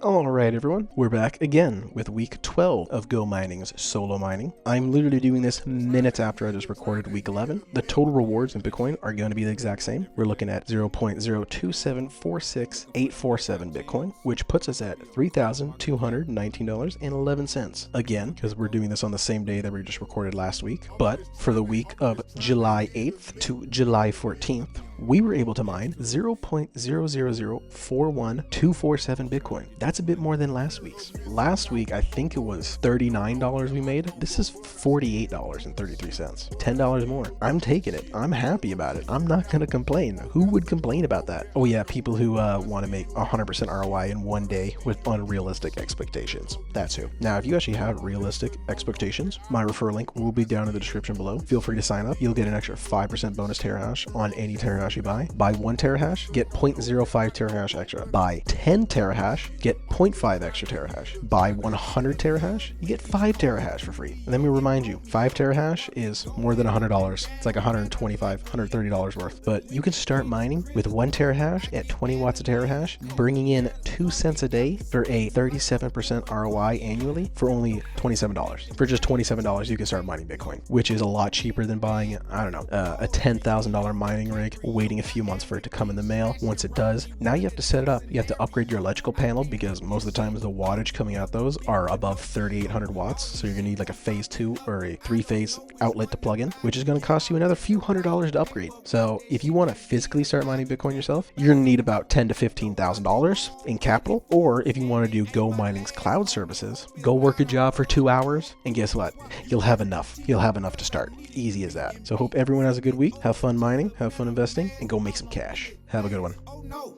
Alright everyone, we're back again with week 12 of GoMining's solo mining. I'm literally doing this minutes after I just recorded week 11. The total rewards in Bitcoin are going to be the exact same. We're looking at 0.02746847 Bitcoin, which puts us at $3,219.11. Again, because we're doing this on the same day that we just recorded last week. But for the week of July 8th to July 14th, we were able to mine 0.00041247 Bitcoin. That's a bit more than last week's. Last week, I think it was $39 we made. This is $48.33. $10 more. I'm taking it. I'm happy about it. I'm not going to complain. Who would complain about that? Oh yeah, people who want to make 100% ROI in one day with unrealistic expectations. That's who. Now, if you actually have realistic expectations, my referral link will be down in the description below. Feel free to sign up. You'll get an extra 5% bonus terahash on any terahash you buy. Buy 1 terahash, get 0.05 terahash extra. Buy 10 terahash, get 0.5 extra terahash. Buy 100 terahash, you get 5 terahash for free. And let me remind you, 5 terahash is more than $100. It's like $125, $130 worth. But you can start mining with 1 terahash at 20 watts a terahash, bringing in 2 cents a day for a 37% ROI annually for only $27. For just $27, you can start mining Bitcoin, which is a lot cheaper than buying, I don't know, a $10,000 mining rig, waiting a few months for it to come in the mail. Once it does, now you have to set it up. You have to upgrade your electrical panel because most of the times the wattage coming out those are above 3,800 watts. So you're gonna need like a phase 2 or a 3-phase outlet to plug in, which is gonna cost you another few $100s to upgrade. So if you want to physically start mining Bitcoin yourself, you're gonna need about $10,000 to $15,000 in capital. Or if you want to do GoMining's cloud services, go work a job for 2 hours, and guess what? You'll have enough. You'll have enough to start. Easy as that. So hope everyone has a good week. Have fun mining, have fun investing, and go make some cash. Have a good one. Oh no,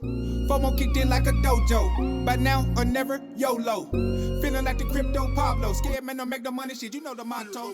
FOMO kicked in like a dojo. But now or never, YOLO. Feeling like the crypto Pablo. Scared man, don't make no money shit, you know the motto.